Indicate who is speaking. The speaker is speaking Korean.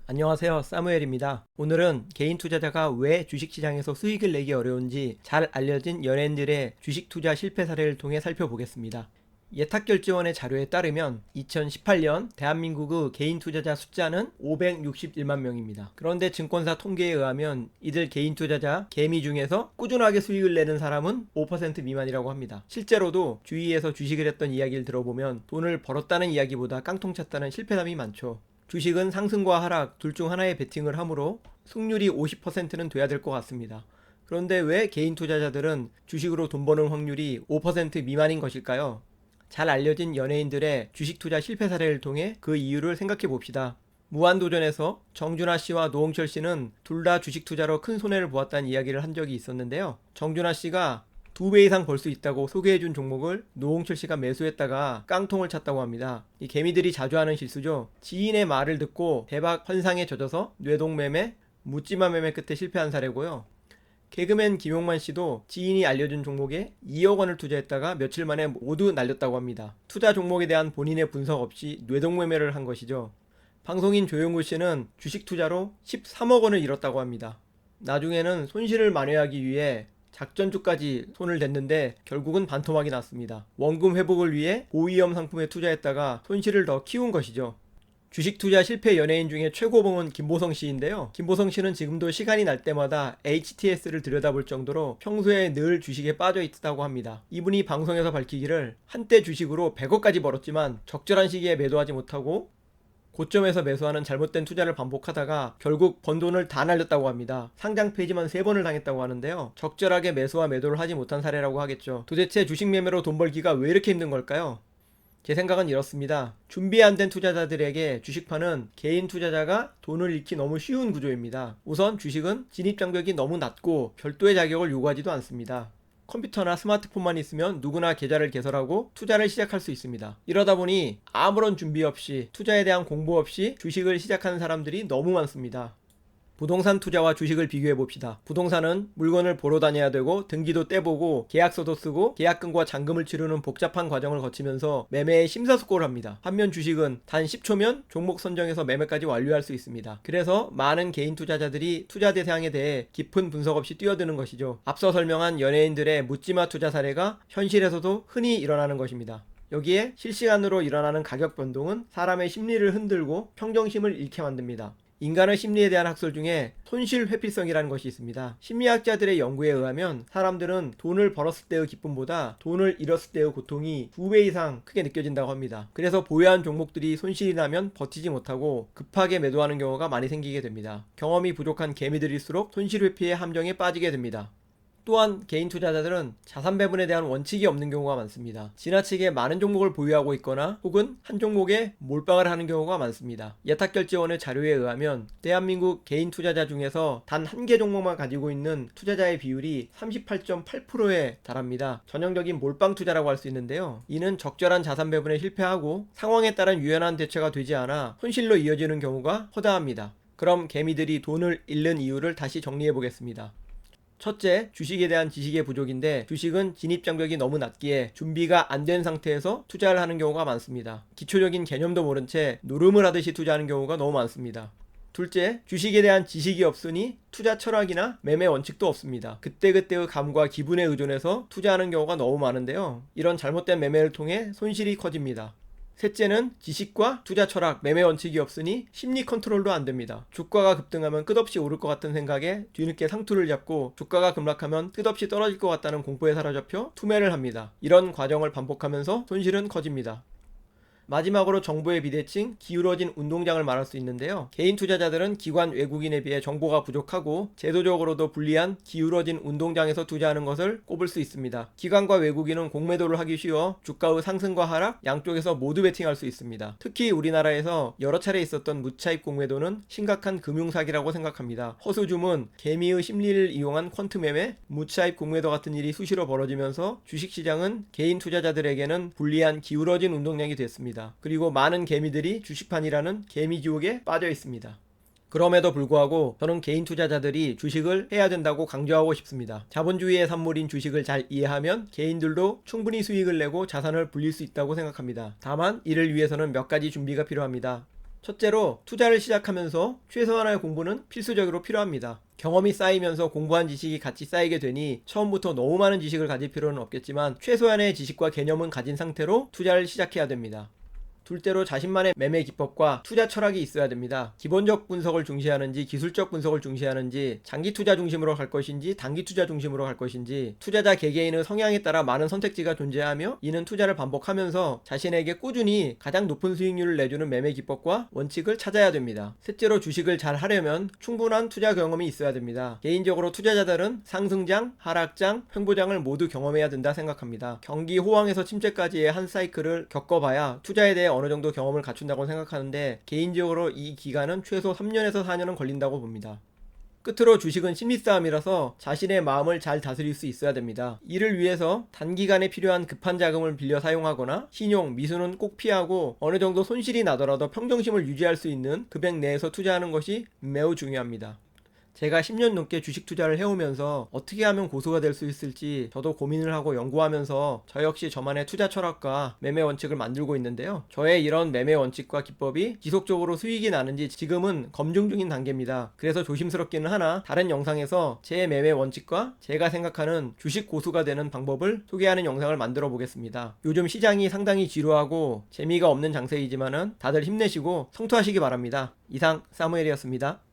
Speaker 1: 안녕하세요. 사무엘입니다. 오늘은 개인 투자자가 왜 주식시장에서 수익을 내기 어려운지 잘 알려진 연예인들의 주식 투자 실패 사례를 통해 살펴보겠습니다. 예탁결제원의 자료에 따르면 2018년 대한민국의 개인 투자자 숫자는 561만 명입니다. 그런데 증권사 통계에 의하면 이들 개인 투자자 개미 중에서 꾸준하게 수익을 내는 사람은 5% 미만이라고 합니다. 실제로도 주위에서 주식을 했던 이야기를 들어보면 돈을 벌었다는 이야기보다 깡통 찼다는 실패담이 많죠. 주식은 상승과 하락 둘 중 하나에 베팅을 하므로 승률이 50%는 돼야 될 것 같습니다. 그런데 왜 개인 투자자들은 주식으로 돈 버는 확률이 5% 미만인 것일까요? 잘 알려진 연예인들의 주식 투자 실패 사례를 통해 그 이유를 생각해 봅시다. 무한도전에서 정준하 씨와 노홍철 씨는 둘 다 주식 투자로 큰 손해를 보았다는 이야기를 한 적이 있었는데요. 정준하 씨가 2배 이상 벌 수 있다고 소개해준 종목을 노홍철 씨가 매수했다가 깡통을 찼다고 합니다. 이 개미들이 자주 하는 실수죠. 지인의 말을 듣고 대박 환상에 젖어서 뇌동매매, 묻지마 매매 끝에 실패한 사례고요. 개그맨 김용만 씨도 지인이 알려준 종목에 2억 원을 투자했다가 며칠 만에 모두 날렸다고 합니다. 투자 종목에 대한 본인의 분석 없이 뇌동매매를 한 것이죠. 방송인 조영구 씨는 주식 투자로 13억 원을 잃었다고 합니다. 나중에는 손실을 만회하기 위해 작전주까지 손을 댔는데 결국은 반토막이 났습니다. 원금 회복을 위해 고위험 상품에 투자했다가 손실을 더 키운 것이죠. 주식 투자 실패 연예인 중에 최고봉은 김보성 씨인데요. 김보성 씨는 지금도 시간이 날 때마다 HTS를 들여다볼 정도로 평소에 늘 주식에 빠져 있다고 합니다. 이분이 방송에서 밝히기를 한때 주식으로 100억까지 벌었지만 적절한 시기에 매도하지 못하고 고점에서 매수하는 잘못된 투자를 반복하다가 결국 번 돈을 다 날렸다고 합니다. 상장 폐지만 3번을 당했다고 하는데요. 적절하게 매수와 매도를 하지 못한 사례라고 하겠죠. 도대체 주식 매매로 돈 벌기가 왜 이렇게 힘든 걸까요? 제 생각은 이렇습니다. 준비 안 된 투자자들에게 주식파는 개인 투자자가 돈을 잃기 너무 쉬운 구조입니다. 우선 주식은 진입장벽이 너무 낮고 별도의 자격을 요구하지도 않습니다. 컴퓨터나 스마트폰만 있으면 누구나 계좌를 개설하고 투자를 시작할 수 있습니다. 이러다 보니 아무런 준비 없이 투자에 대한 공부 없이 주식을 시작하는 사람들이 너무 많습니다. 부동산 투자와 주식을 비교해 봅시다. 부동산은 물건을 보러 다녀야 되고 등기도 떼보고 계약서도 쓰고 계약금과 잔금을 치르는 복잡한 과정을 거치면서 매매에 심사숙고를 합니다. 반면 주식은 단 10초면 종목 선정에서 매매까지 완료할 수 있습니다. 그래서 많은 개인 투자자들이 투자 대상에 대해 깊은 분석 없이 뛰어드는 것이죠. 앞서 설명한 연예인들의 묻지마 투자 사례가 현실에서도 흔히 일어나는 것입니다. 여기에 실시간으로 일어나는 가격 변동은 사람의 심리를 흔들고 평정심을 잃게 만듭니다. 인간의 심리에 대한 학설 중에 손실 회피성이라는 것이 있습니다. 심리학자들의 연구에 의하면 사람들은 돈을 벌었을 때의 기쁨보다 돈을 잃었을 때의 고통이 2배 이상 크게 느껴진다고 합니다. 그래서 보유한 종목들이 손실이 나면 버티지 못하고 급하게 매도하는 경우가 많이 생기게 됩니다. 경험이 부족한 개미들일수록 손실 회피의 함정에 빠지게 됩니다. 또한 개인 투자자들은 자산 배분에 대한 원칙이 없는 경우가 많습니다. 지나치게 많은 종목을 보유하고 있거나 혹은 한 종목에 몰빵을 하는 경우가 많습니다. 예탁결제원의 자료에 의하면 대한민국 개인 투자자 중에서 단 한 개 종목만 가지고 있는 투자자의 비율이 38.8%에 달합니다. 전형적인 몰빵 투자라고 할 수 있는데요. 이는 적절한 자산 배분에 실패하고 상황에 따른 유연한 대처가 되지 않아 손실로 이어지는 경우가 허다합니다. 그럼 개미들이 돈을 잃는 이유를 다시 정리해 보겠습니다. 첫째, 주식에 대한 지식의 부족인데 주식은 진입장벽이 너무 낮기에 준비가 안 된 상태에서 투자를 하는 경우가 많습니다. 기초적인 개념도 모른 채 노름을 하듯이 투자하는 경우가 너무 많습니다. 둘째, 주식에 대한 지식이 없으니 투자 철학이나 매매 원칙도 없습니다. 그때그때의 감과 기분에 의존해서 투자하는 경우가 너무 많은데요. 이런 잘못된 매매를 통해 손실이 커집니다. 셋째는 지식과 투자 철학, 매매 원칙이 없으니 심리 컨트롤도 안 됩니다. 주가가 급등하면 끝없이 오를 것 같은 생각에 뒤늦게 상투를 잡고 주가가 급락하면 끝없이 떨어질 것 같다는 공포에 사로잡혀 투매를 합니다. 이런 과정을 반복하면서 손실은 커집니다. 마지막으로 정부의 비대칭, 기울어진 운동장을 말할 수 있는데요. 개인 투자자들은 기관 외국인에 비해 정보가 부족하고 제도적으로도 불리한 기울어진 운동장에서 투자하는 것을 꼽을 수 있습니다. 기관과 외국인은 공매도를 하기 쉬워 주가의 상승과 하락 양쪽에서 모두 베팅할 수 있습니다. 특히 우리나라에서 여러 차례 있었던 무차입 공매도는 심각한 금융사기라고 생각합니다. 허수주문, 개미의 심리를 이용한 퀀트 매매, 무차입 공매도 같은 일이 수시로 벌어지면서 주식시장은 개인 투자자들에게는 불리한 기울어진 운동장이 됐습니다. 그리고 많은 개미들이 주식판이라는 개미지옥에 빠져 있습니다. 그럼에도 불구하고 저는 개인 투자자들이 주식을 해야 된다고 강조하고 싶습니다. 자본주의의 산물인 주식을 잘 이해하면 개인들도 충분히 수익을 내고 자산을 불릴 수 있다고 생각합니다. 다만 이를 위해서는 몇 가지 준비가 필요합니다. 첫째로 투자를 시작하면서 최소한의 공부는 필수적으로 필요합니다. 경험이 쌓이면서 공부한 지식이 같이 쌓이게 되니 처음부터 너무 많은 지식을 가질 필요는 없겠지만 최소한의 지식과 개념은 가진 상태로 투자를 시작해야 됩니다. 둘째로 자신만의 매매 기법과 투자 철학이 있어야 됩니다. 기본적 분석을 중시하는지 기술적 분석을 중시하는지 장기 투자 중심으로 갈 것인지 단기 투자 중심으로 갈 것인지 투자자 개개인의 성향에 따라 많은 선택지가 존재하며 이는 투자를 반복하면서 자신에게 꾸준히 가장 높은 수익률을 내주는 매매 기법과 원칙을 찾아야 됩니다. 셋째로 주식을 잘 하려면 충분한 투자 경험이 있어야 됩니다. 개인적으로 투자자들은 상승장, 하락장, 횡보장을 모두 경험해야 된다 생각합니다. 경기 호황에서 침체까지의 한 사이클을 겪어봐야 투자에 대해 어느 정도 경험을 갖춘다고 생각하는데 개인적으로 이 기간은 최소 3년에서 4년은 걸린다고 봅니다. 끝으로 주식은 심리싸움이라서 자신의 마음을 잘 다스릴 수 있어야 됩니다. 이를 위해서 단기간에 필요한 급한 자금을 빌려 사용하거나 신용, 미수는 꼭 피하고 어느 정도 손실이 나더라도 평정심을 유지할 수 있는 금액 내에서 투자하는 것이 매우 중요합니다. 제가 10년 넘게 주식 투자를 해오면서 어떻게 하면 고수가 될 수 있을지 저도 고민을 하고 연구하면서 저 역시 저만의 투자 철학과 매매 원칙을 만들고 있는데요. 저의 이런 매매 원칙과 기법이 지속적으로 수익이 나는지 지금은 검증 중인 단계입니다. 그래서 조심스럽기는 하나 다른 영상에서 제 매매 원칙과 제가 생각하는 주식 고수가 되는 방법을 소개하는 영상을 만들어 보겠습니다. 요즘 시장이 상당히 지루하고 재미가 없는 장세이지만은 다들 힘내시고 성투하시기 바랍니다. 이상 사무엘이었습니다.